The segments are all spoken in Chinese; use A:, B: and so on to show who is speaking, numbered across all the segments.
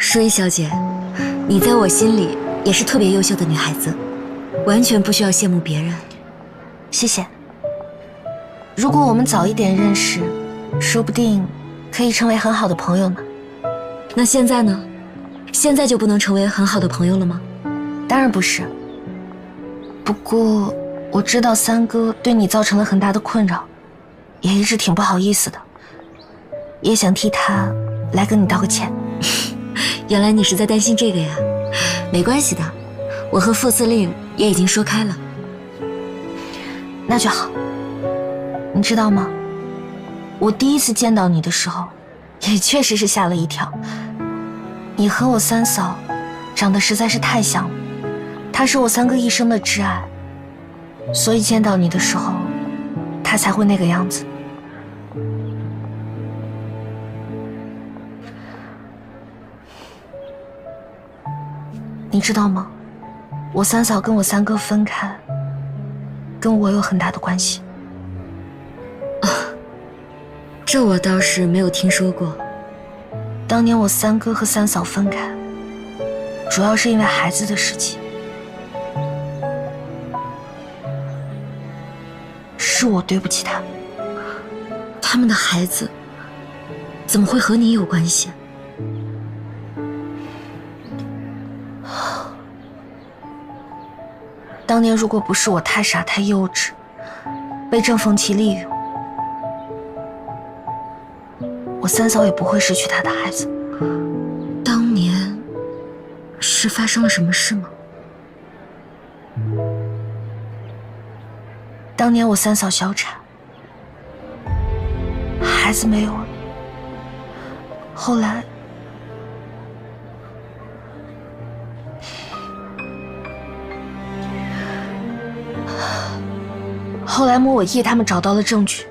A: 舒一小姐，你在我心里也是特别优秀的女孩子，完全不需要羡慕别人。
B: 谢谢。如果我们早一点认识，说不定可以成为很好的朋友呢。
A: 那现在呢？现在就不能成为很好的朋友了吗？
B: 当然不是。不过我知道三哥对你造成了很大的困扰，也一直挺不好意思的，也想替他来跟你道个歉。
A: 原来你是在担心这个呀？没关系的，我和副司令也已经说开了。
B: 那就好。你知道吗？我第一次见到你的时候，也确实是吓了一跳。你和我三嫂长得实在是太像了，她是我三哥一生的挚爱，所以见到你的时候，她才会那个样子。你知道吗？我三嫂跟我三哥分开，跟我有很大的关系。
A: 这我倒是没有听说过。
B: 当年我三哥和三嫂分开，主要是因为孩子的事情。是我对不起他们。
A: 他们的孩子怎么会和你有关系？
B: 当年如果不是我太傻太幼稚，被郑凤琪利用，我三嫂也不会失去她的孩子。
A: 当年是发生了什么事吗？
B: 当年我三嫂小产，孩子没有了。后来莫伟业他们找到了证据，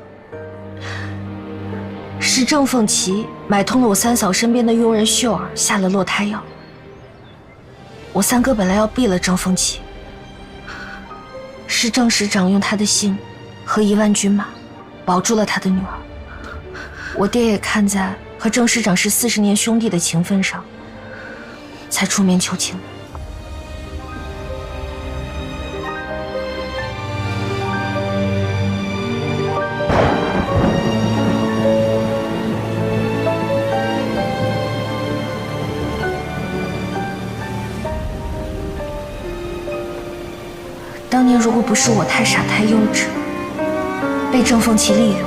B: 是郑凤琪买通了我三嫂身边的佣人秀儿，下了落胎药。我三哥本来要毙了郑凤琪，是郑师长用他的姓和1万军马保住了他的女儿。我爹也看在和郑师长是40年兄弟的情分上，才出面求情。当年如果不是我太傻太幼稚，被郑凤琪利用，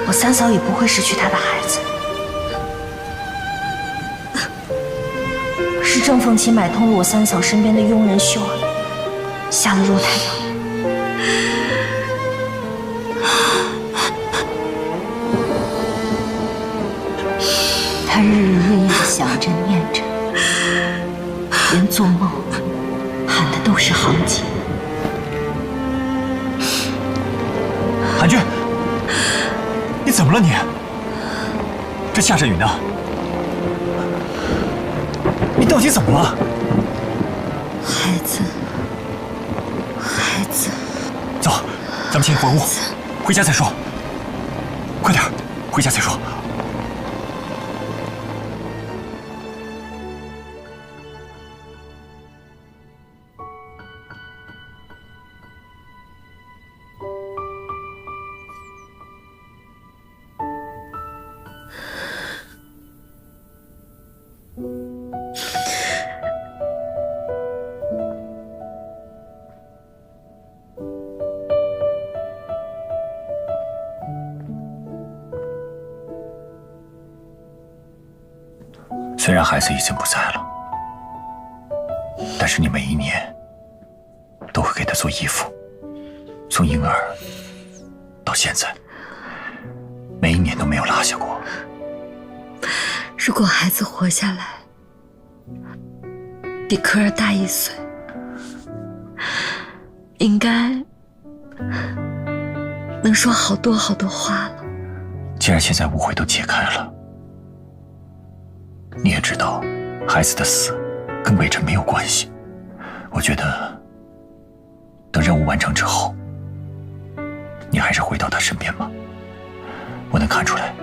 B: 我三嫂也不会失去她的孩子。是郑凤琪买通了我三嫂身边的佣人秀儿，下了落胎药。
C: 他日日夜夜地想着念着，连做梦喊的都是行情。
D: 韩君，你怎么了你？这下着雨呢，你到底怎么了？
A: 孩子，
D: 走，咱们先回屋，回家再说。快点，回家再说。虽然孩子已经不在了，但是你每一年都会给他做衣服，从婴儿到现在，每一年都没有落下过。
A: 如果孩子活下来，比科儿大1岁，应该能说好多好多话了。
D: 既然现在误会都解开了，你也知道孩子的死跟魏晨没有关系，我觉得等任务完成之后，你还是回到他身边吧。我能看出来，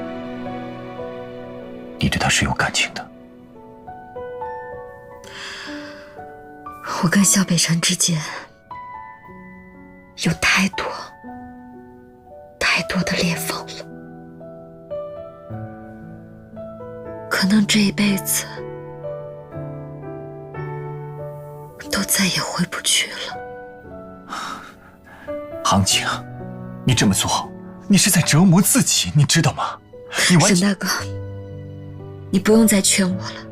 D: 你对他是有感情的。
A: 我跟萧北辰之间有太多的裂缝了，可能这一辈子都再也回不去了。
D: 杭情，你这么做，你是在折磨自己，你知道吗？你完全……
A: 沈大哥，你不用再劝我了。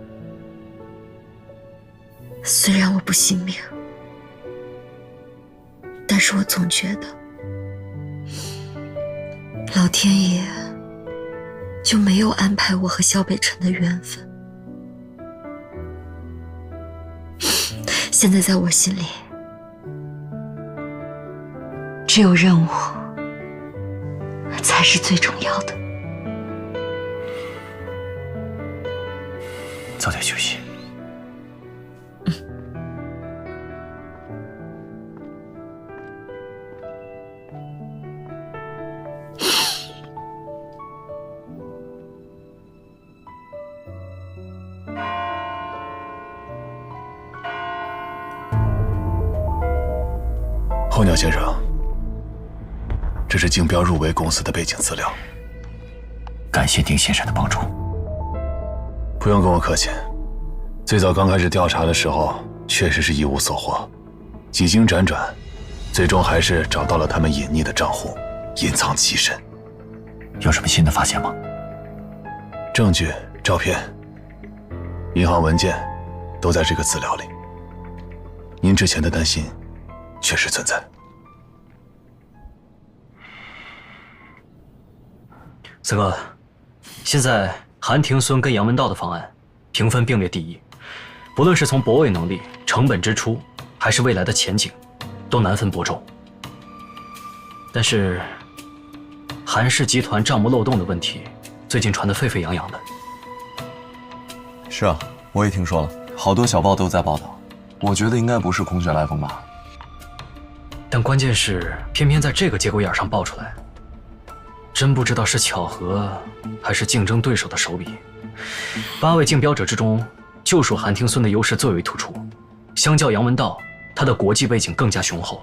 A: 虽然我不信命，但是我总觉得老天爷就没有安排我和萧北辰的缘分。现在在我心里，只有任务才是最重要的。
D: 早点休息。
E: 候鸟先生，这是竞标入围公司的背景资料。
D: 感谢丁先生的帮助。
E: 不用跟我客气。最早刚开始调查的时候，确实是一无所获。几经辗转，最终还是找到了他们隐匿的账户，隐藏极深。
D: 有什么新的发现吗？
E: 证据、照片、银行文件都在这个资料里。您之前的担心确实存在。
F: 四哥，现在韩廷孙跟杨文道的方案评分并列第一，不论是从博位能力、成本支出，还是未来的前景，都难分伯仲。但是，韩氏集团账目漏洞的问题，最近传得沸沸扬扬的。
G: 是啊，我也听说了，好多小报都在报道。我觉得应该不是空穴来风吧。
F: 但关键是，偏偏在这个节骨眼上爆出来，真不知道是巧合，还是竞争对手的手笔。8位竞标者之中，就属韩廷孙的优势最为突出，相较杨文道，他的国际背景更加雄厚，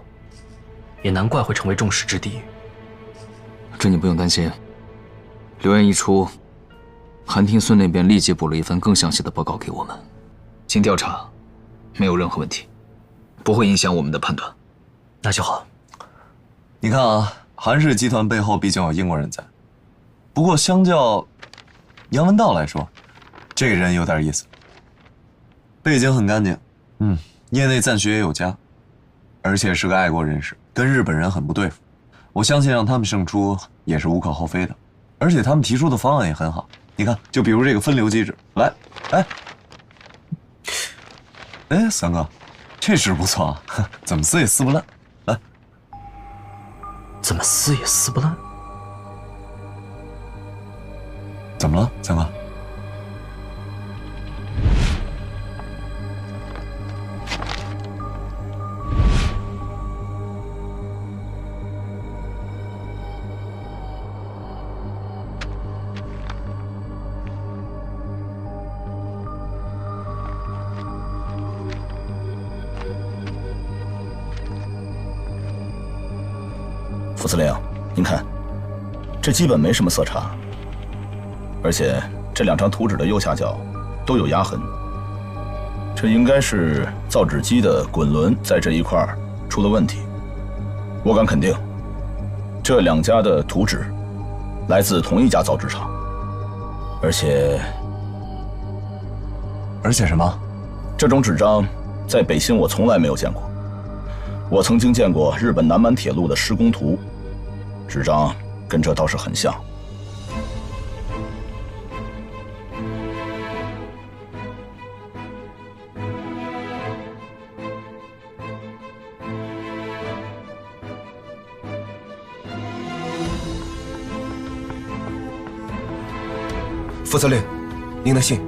F: 也难怪会成为众矢之的。
H: 这你不用担心，流言一出，韩廷孙那边立即补了一份更详细的报告给我们，经调查，没有任何问题，不会影响我们的判断。
F: 那就好。
G: 你看啊，韩氏集团背后毕竟有英国人在，不过相较杨文道来说，这个人有点意思，背景很干净，业内赞许也有加，而且是个爱国人士，跟日本人很不对付。我相信让他们胜出也是无可厚非的，而且他们提出的方案也很好。你看，就比如这个分流机制，来，三哥，这纸不错啊，怎么撕也撕不烂。来，
F: 怎么撕也撕不烂？
G: 怎么了，三哥？
I: 副司令，您看，这基本没什么色差，而且这2张图纸的右下角都有压痕，这应该是造纸机的滚轮在这一块出了问题。我敢肯定，这2家的图纸来自同一家造纸厂，而且
G: 什么？
I: 这种纸张在北新我从来没有见过。我曾经见过日本南满铁路的施工图，纸张跟这倒是很像。
J: 副司令，您的信。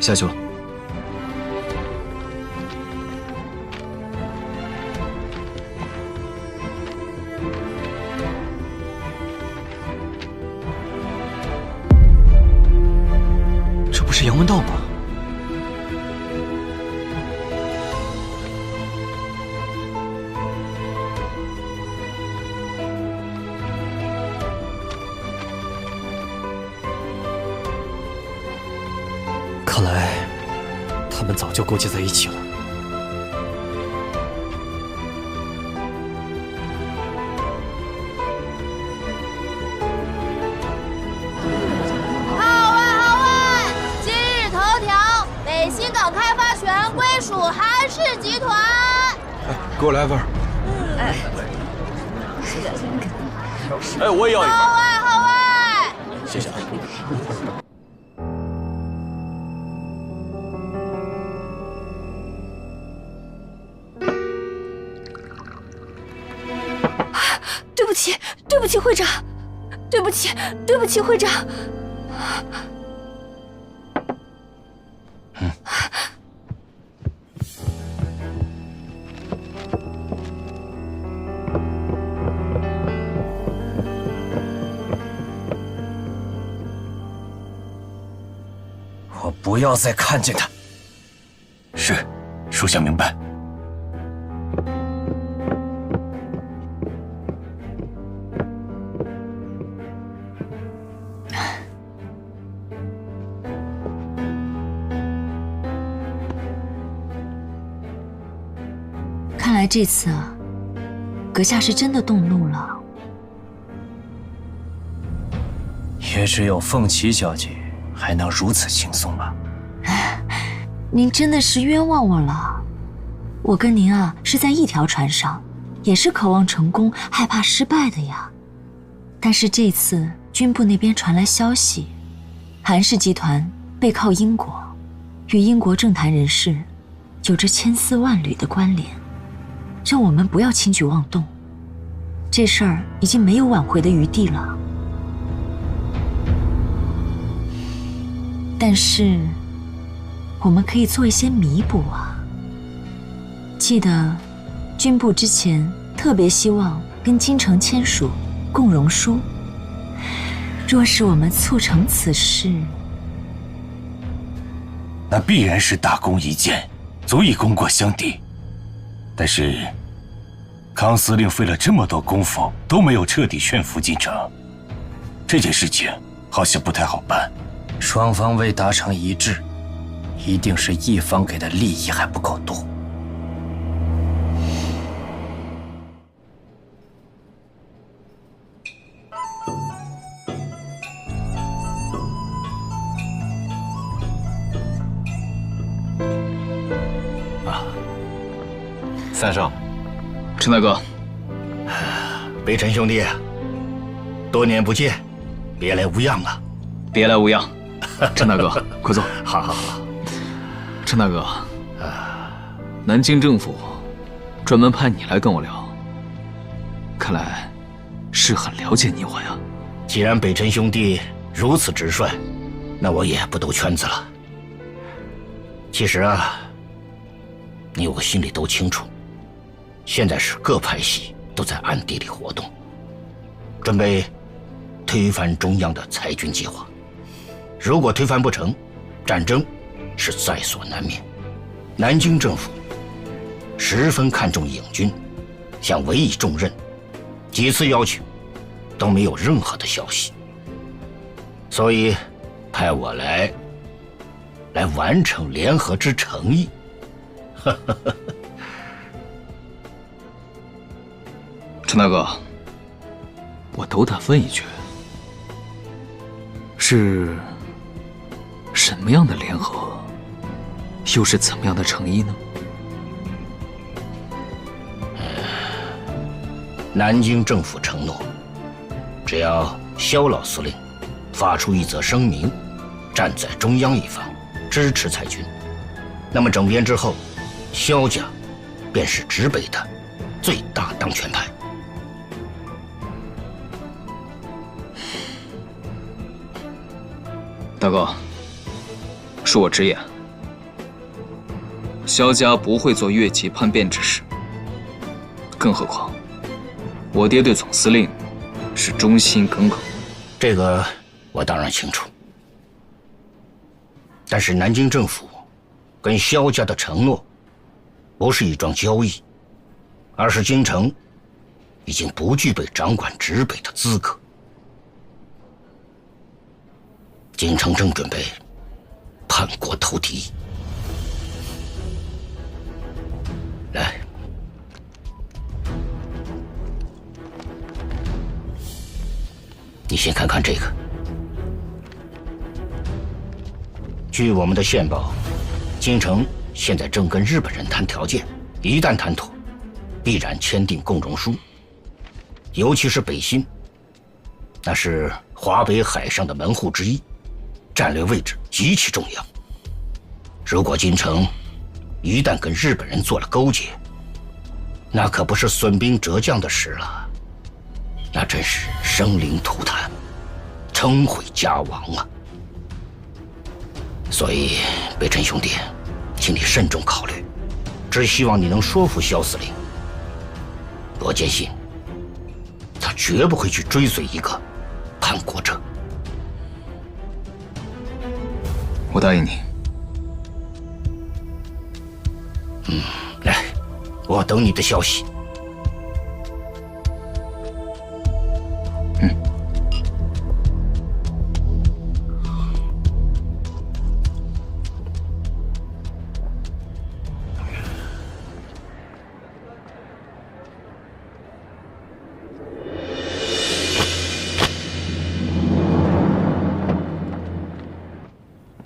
H: 下去了。
F: 是杨文道吗？看来他们早就勾结在一起了。
K: 韩氏集团，
J: 给我来份。
D: 我也要一份。
K: 好哎，
J: 谢谢。
B: 对不起，对不起，会长，对不起，对不起，会长。
J: 我不要再看见他。
D: 是，属下明白。
A: 看来这次啊，阁下是真的动怒了。
J: 也只有凤琪小姐还能如此轻松吧？
A: 您真的是冤枉我了。我跟您啊是在一条船上，也是渴望成功，害怕失败的呀。但是这次军部那边传来消息，韩氏集团背靠英国，与英国政坛人士有着千丝万缕的关联，让我们不要轻举妄动。这事儿已经没有挽回的余地了。但是我们可以做一些弥补啊。记得军部之前特别希望跟京城签署共荣书，若是我们促成此事，
D: 那必然是大功一件，足以功过相抵。但是康司令费了这么多功夫都没有彻底劝服京城，这件事情好像不太好办。
J: 双方未达成一致，一定是一方给的利益还不够多。
E: 三少，
H: 陈大哥，
L: 北辰兄弟，多年不见，别来无恙啊！
H: 别来无恙。陈大哥，快坐。
L: 好好好。
H: 陈大哥，南京政府专门派你来跟我聊，看来是很了解你我呀。
L: 既然北辰兄弟如此直率，那我也不兜圈子了。其实啊，你我心里都清楚，现在是各派系都在暗地里活动，准备推翻中央的裁军计划。如果推翻不成，战争是在所难免。南京政府十分看重影军，想委以重任，几次邀请都没有任何的消息，所以派我来完成联合之诚意。
H: 陈大哥，我斗胆问一句，是什么样的联合，又是怎么样的诚意呢？
L: 南京政府承诺，只要萧老司令发出一则声明，站在中央一方，支持裁军，那么整编之后，萧家便是直北的最大当权派。
H: 大哥，恕我直言，萧家不会做越级叛变之事，更何况我爹对总司令是忠心耿耿。
L: 这个我当然清楚。但是南京政府跟萧家的承诺不是一桩交易，而是京城已经不具备掌管直北的资格。京城正准备叛国投敌。来，你先看看这个。据我们的线报，京城现在正跟日本人谈条件，一旦谈妥，必然签订共荣书。尤其是北新，那是华北海上的门户之一，战略位置极其重要。如果京城一旦跟日本人做了勾结，那可不是损兵折将的事了，那真是生灵涂炭，称毁家亡啊！所以，北辰兄弟，请你慎重考虑，只希望你能说服萧司令。我坚信，他绝不会去追随一个叛国者。
H: 我答应你。
L: 来，我等你的消息。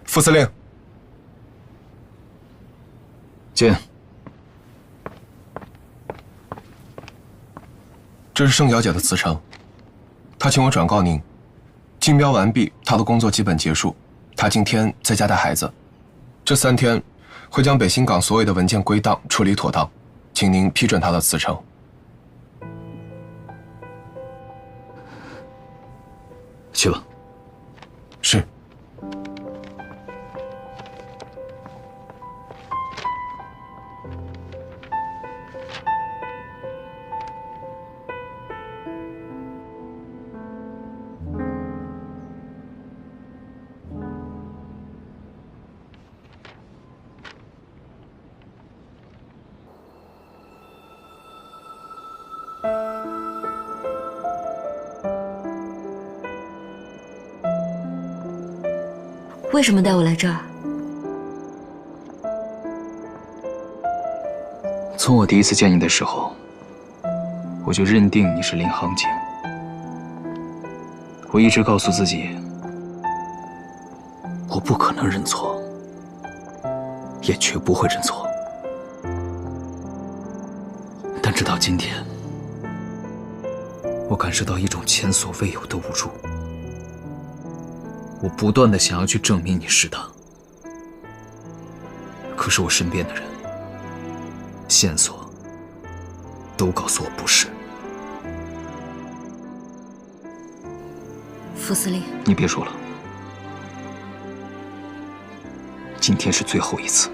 M: 副司令，
H: 见。
M: 这是盛小姐的辞呈，她请我转告您，竞标完毕，她的工作基本结束，她今天在家带孩子，这3天会将北新港所有的文件归档处理妥当，请您批准她的辞呈。
H: 去吧。
M: 是。
A: 为什么带我来这儿？
H: 从我第一次见你的时候，我就认定你是林航景。我一直告诉自己，我不可能认错，也绝不会认错。但直到今天，我感受到一种前所未有的无助。我不断地想要去证明你是他，可是我身边的人、线索都告诉我不是。
A: 副司令，
H: 你别说了，今天是最后一次。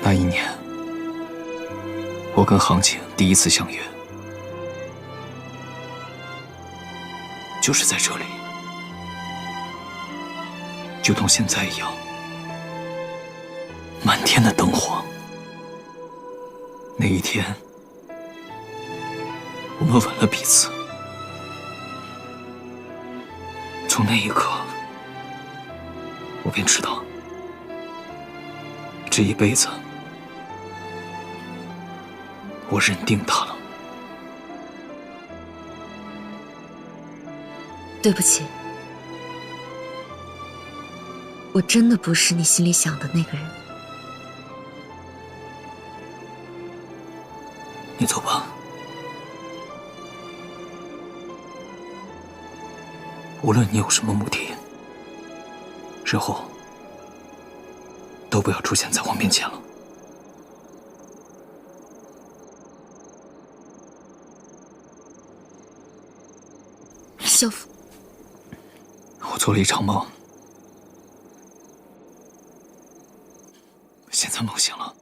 H: 那一年，我跟航景第一次相约，就是在这里，就同现在一样，满天的灯火。那一天，我们吻了彼此。从那一刻，我便知道，这一辈子，我认定他了。
A: 对不起，我真的不是你心里想的那个人。
H: 你走吧。无论你有什么目的，日后都不要出现在我面前了。
A: 少妇，
H: 我做了一场梦，现在梦醒了。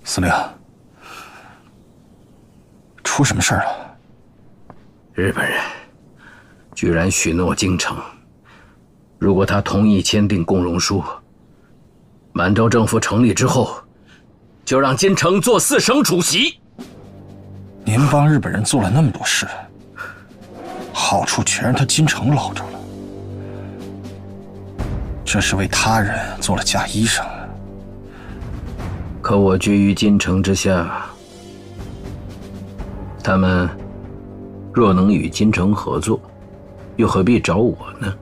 J: 司令，出什么事儿了？
L: 日本人居然许诺京城，如果他同意签订共荣书，满洲政府成立之后，就让金城做4省主席。
J: 您帮日本人做了那么多事，好处全让他金城捞着了，这是为他人做了假衣裳。
L: 可我居于金城之下，他们若能与金城合作，又何必找我呢？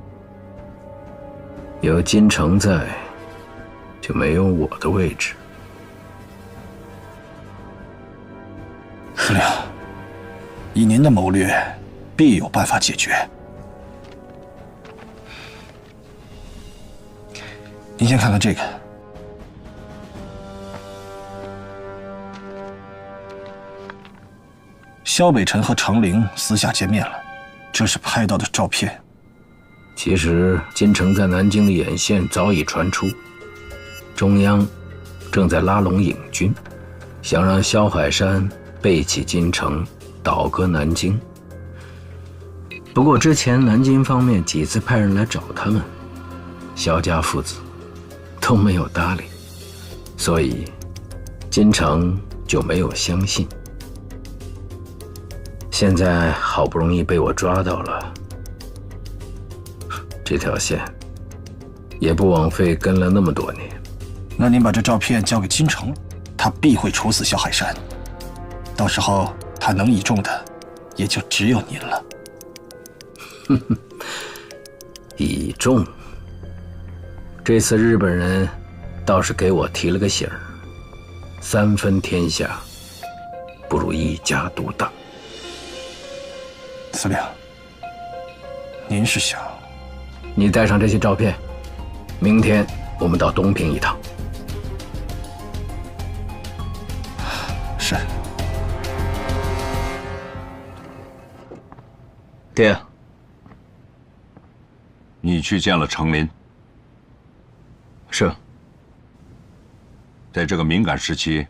L: 有金城在，就没有我的位置。
J: 司令，以您的谋略，必有办法解决。您先看看这个。萧北辰和程玲私下见面了，这是拍到的照片。
L: 其实金城在南京的眼线早已传出，中央正在拉拢影军，想让萧海山背弃金城，倒戈南京。不过之前南京方面几次派人来找他们，萧家父子都没有搭理，所以金城就没有相信。现在好不容易被我抓到了，这条线也不枉费跟了那么多年。
J: 那您把这照片交给金城，他必会处死萧海山，到时候他能倚重的也就只有您了。
L: 倚重？这次日本人倒是给我提了个醒儿，3分天下不如一家独大。
J: 司令，您是想……
L: 你带上这些照片，明天我们到东平一趟。
J: 是。
H: 爹，
N: 你去见了程林。
H: 是。
N: 在这个敏感时期，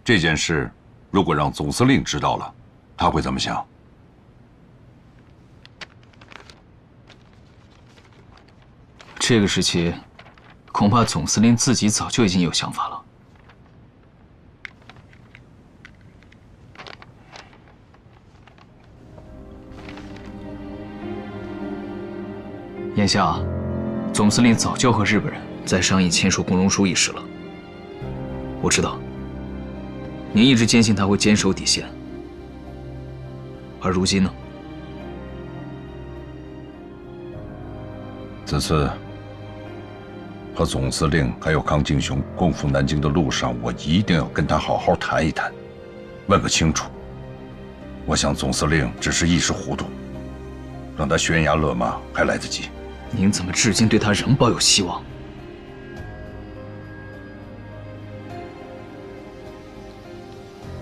N: 这件事如果让总司令知道了，他会怎么想？
H: 这个时期，恐怕总司令自己早就已经有想法了。眼下，总司令早就和日本人在商议签署共荣书一事了。我知道，您一直坚信他会坚守底线，而如今呢？
N: 此次和总司令还有康敬雄共赴南京的路上，我一定要跟他好好谈一谈，问个清楚。我想总司令只是一时糊涂，让他悬崖勒马还来得及。
H: 您怎么至今对他仍抱有希望？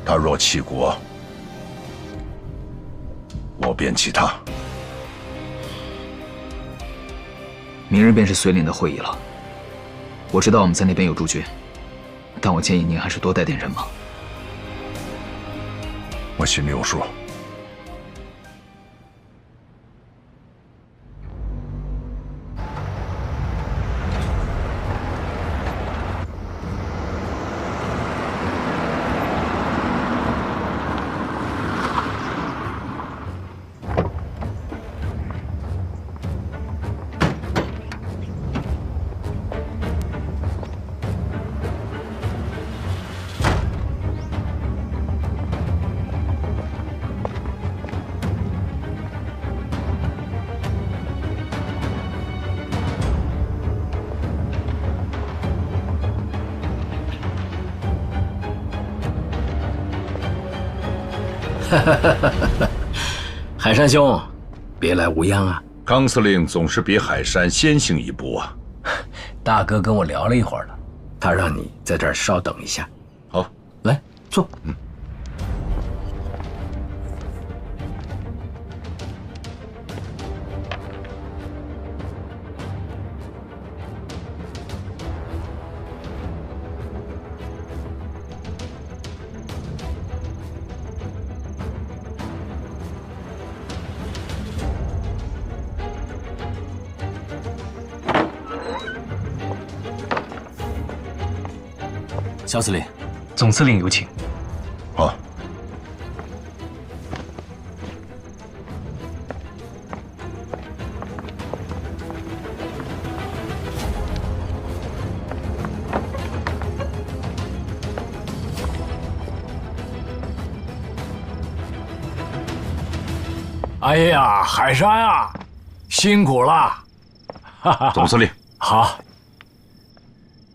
N: 他若弃国，我便弃他。
H: 明日便是绥岭的会议了。我知道我们在那边有驻军，但我建议您还是多带点人马。
N: 我心里有数。
L: 海山兄，别来无恙啊！
N: 康司令总是比海山先行一步啊。
L: 大哥跟我聊了一会儿了，他让你在这儿稍等一下。
N: 好，
L: 来坐。
H: 肖司令，
F: 总司令有请。
N: 好。
O: 哎呀，海山啊，辛苦了！
N: 总司令，
O: 好，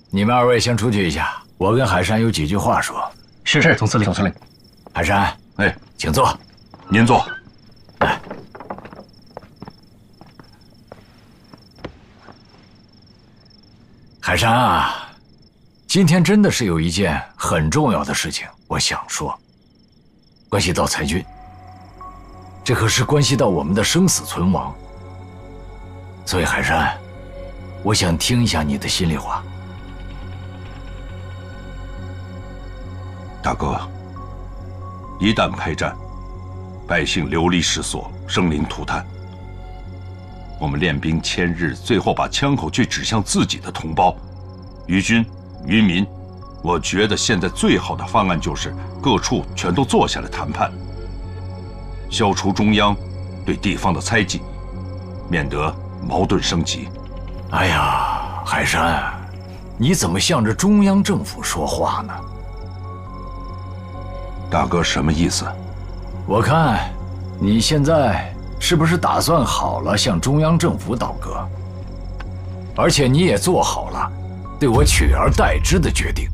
O: 你们二位先出去一下。我跟海山有几句话说。
F: 是，总司令。总司令，
O: 海山，
N: 哎，
O: 请坐。
N: 您坐。
O: 哎，海山啊，今天真的是有一件很重要的事情，我想说，关系到裁军，这可是关系到我们的生死存亡。所以海山，我想听一下你的心里话。
N: 大哥，一旦开战，百姓流离失所，生灵涂炭。我们练兵千日，最后把枪口却指向自己的同胞，于军于民。我觉得现在最好的方案就是各处全都坐下来谈判，消除中央对地方的猜忌，免得矛盾升级。
O: 哎呀，海山，你怎么向着中央政府说话呢？
N: 大哥什么意思？
O: 我看你现在是不是打算好了向中央政府倒戈？而且你也做好了对我取而代之的决定。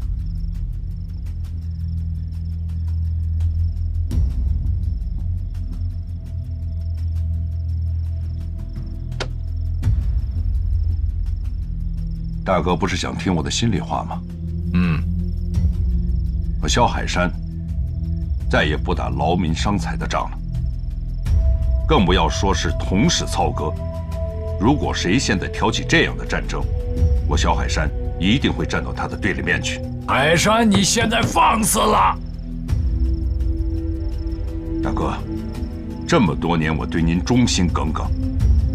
N: 大哥不是想听我的心里话吗？我萧海山再也不打劳民伤财的仗了，更不要说是同室操戈。如果谁现在挑起这样的战争，我萧海山一定会站到他的对立面去。
O: 海山，你现在放肆了！
N: 大哥，这么多年我对您忠心耿耿，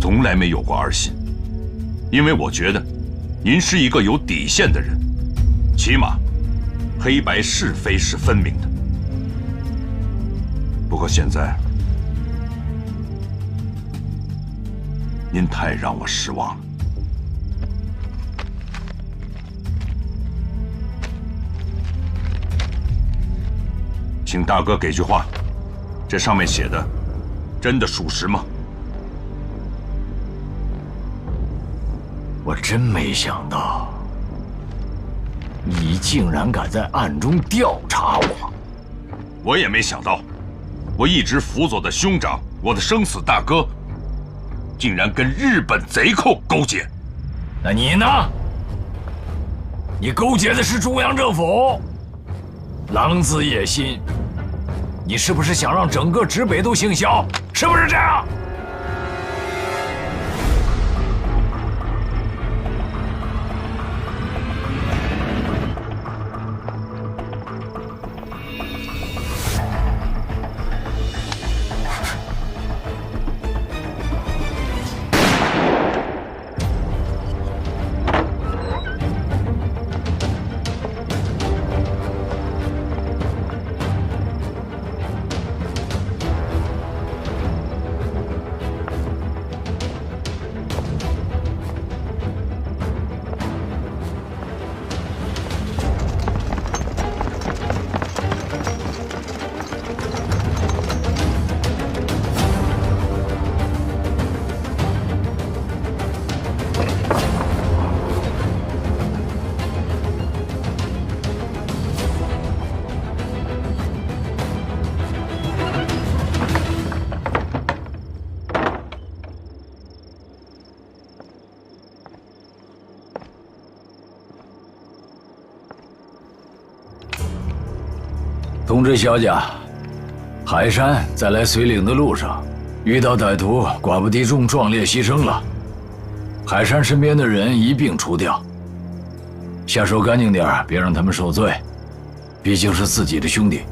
N: 从来没有过二心，因为我觉得您是一个有底线的人，起码黑白是非是分明的。不过现在，您太让我失望了。请大哥给句话，这上面写的真的属实吗？
O: 我真没想到，你竟然敢在暗中调查我。
N: 我也没想到，我一直辅佐的兄长，我的生死大哥，竟然跟日本贼寇勾结。
O: 那你呢？你勾结的是中央政府，狼子野心。你是不是想让整个直北都姓萧？是不是这样？通知小贾，海山在来绥岭的路上，遇到歹徒寡不敌众，壮烈牺牲了。海山身边的人一并除掉，下手干净点，别让他们受罪。毕竟是自己的兄弟。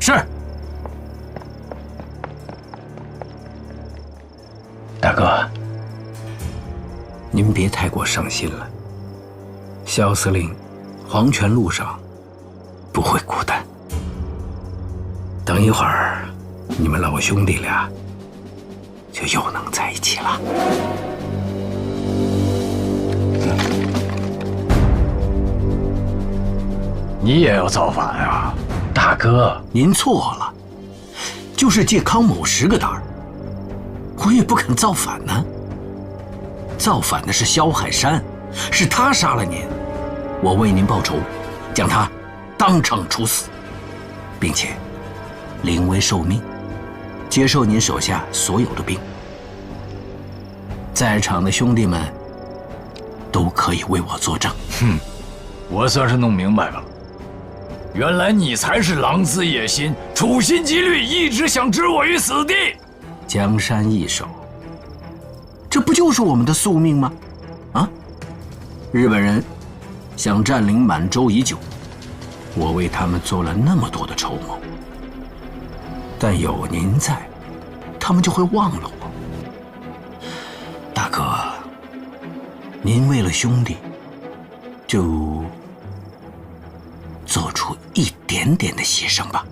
O: 是。
J: 大哥，您别太过伤心了。萧司令，黄泉路上不会孤单。等一会儿，你们老兄弟俩就又能在一起了。
O: 你也要造反啊？
J: 大哥，您错了，就是借康某10个胆儿，我也不肯造反呢。造反的是萧海山，是他杀了您，我为您报仇，将他当场处死，并且临危受命，接受您手下所有的兵。在场的兄弟们都可以为我作证。
O: 哼，我算是弄明白了，原来你才是狼子野心，处心积虑，一直想置我于死地。
J: 江山易手，这不就是我们的宿命吗？啊！日本人想占领满洲已久，我为他们做了那么多的筹谋。但有您在，他们就会忘了我。大哥，您为了兄弟，就做出一点点的牺牲吧。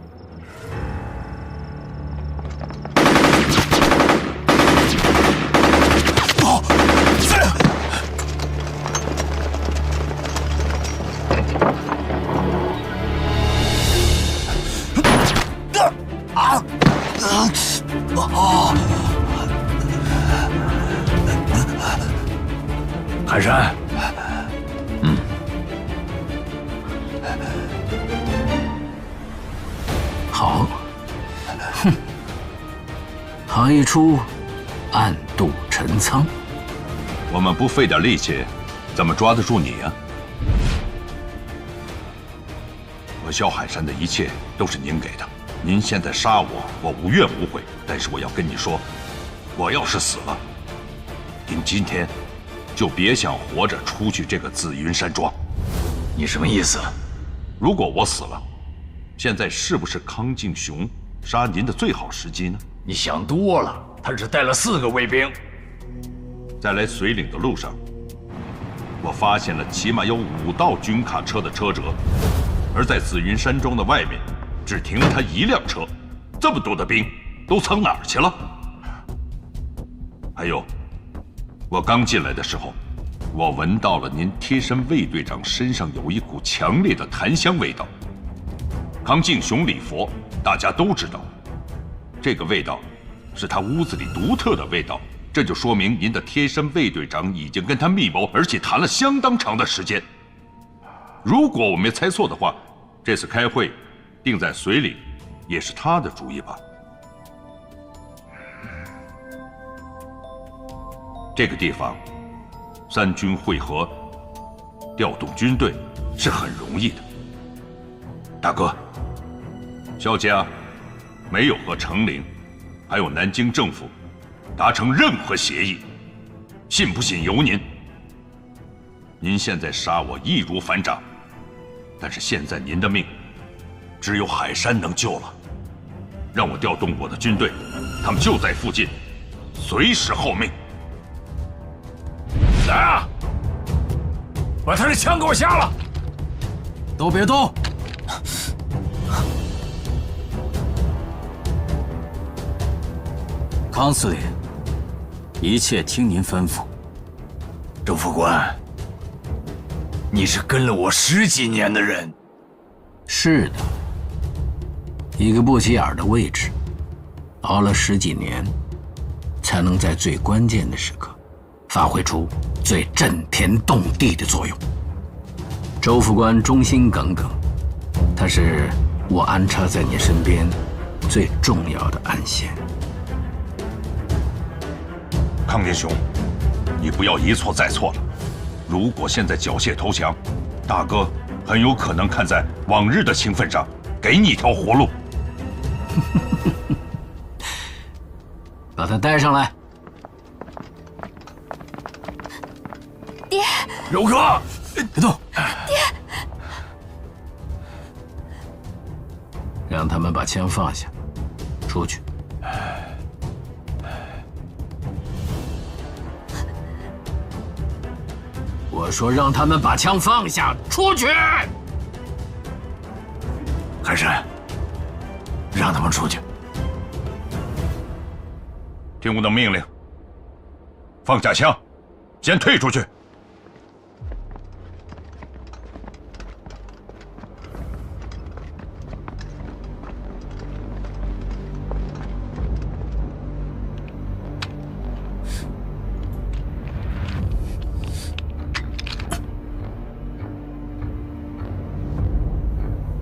O: 海山，
J: 好，哼，好一出暗度陈仓。
N: 我们不费点力气，怎么抓得住你呀？我萧海山的一切都是您给的，您现在杀我，我无怨无悔。但是我要跟你说，我要是死了，您今天就别想活着出去这个紫云山庄。
O: 你什么意思？
N: 如果我死了，现在是不是康敬雄杀您的最好时机呢？
O: 你想多了，他只带了4个卫兵。
N: 在来绥岭的路上，我发现了起码有5道军卡车的车辙，而在紫云山庄的外面，只停了他1辆车。这么多的兵都藏哪儿去了？还有，我刚进来的时候，我闻到了您贴身卫队长身上有一股强烈的檀香味道。康敬雄礼佛，大家都知道，这个味道是他屋子里独特的味道。这就说明您的贴身卫队长已经跟他密谋，而且谈了相当长的时间。如果我没猜错的话，这次开会定在绥岭，也是他的主意吧？这个地方，3军会合，调动军队是很容易的。大哥，萧家没有和成陵，还有南京政府达成任何协议，信不信由您。您现在杀我易如反掌，但是现在您的命，只有海山能救了。让我调动我的军队，他们就在附近，随时候命。
O: 来啊！把他的枪给我下了！
J: 都别动！
O: 康司令，一切听您吩咐。周副官，你是跟了我10几年的人。
J: 是的，一个不起眼的位置，熬了10几年，才能在最关键的时刻发挥出最震天动地的作用。周副官忠心耿耿，他是我安插在你身边最重要的暗线。
N: 康英雄，你不要一错再错了。如果现在缴械投降，大哥很有可能看在往日的情分上，给你一条活路。
J: 把他带上来。
K: 爹，
O: 柔哥，
J: 别动。
K: 爹，
J: 让他们把枪放下，出去。我说让他们把枪放下，出去！
O: 海山，让他们出去。
N: 听我的命令，放下枪，先退出去。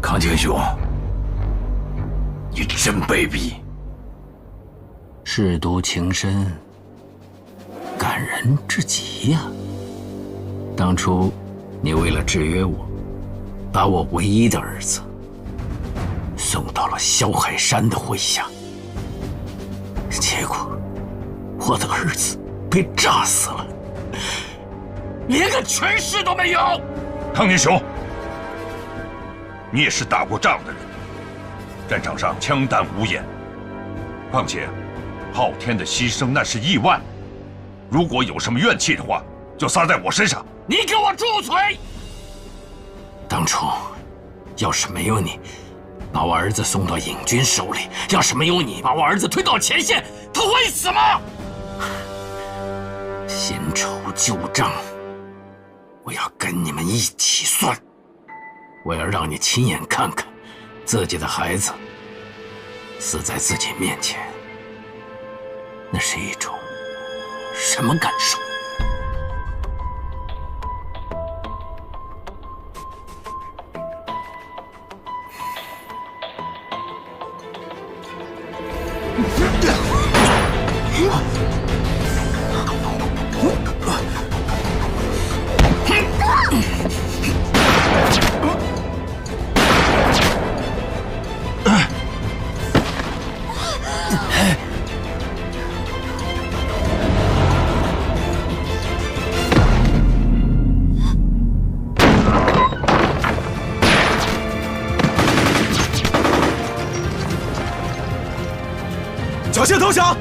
O: 康敬雄，你真卑鄙！
J: 舐犊情深，感人至极呀！当初你为了制约我，把我唯一的儿子送到了萧海山的麾下，结果我的儿子被炸死了，连个全尸都没有。
N: 康宁雄，你也是打过仗的人，战场上枪弹无眼，况且昊天的牺牲那是意外，如果有什么怨气的话，就撒在我身上。
J: 你给我住嘴！当初要是没有你把我儿子送到瘾军手里，要是没有你把我儿子推到前线，他会死吗？新仇旧账，我要跟你们一起算。我要让你亲眼看看自己的孩子死在自己面前，那是一种什么感受？
P: 缴械投降！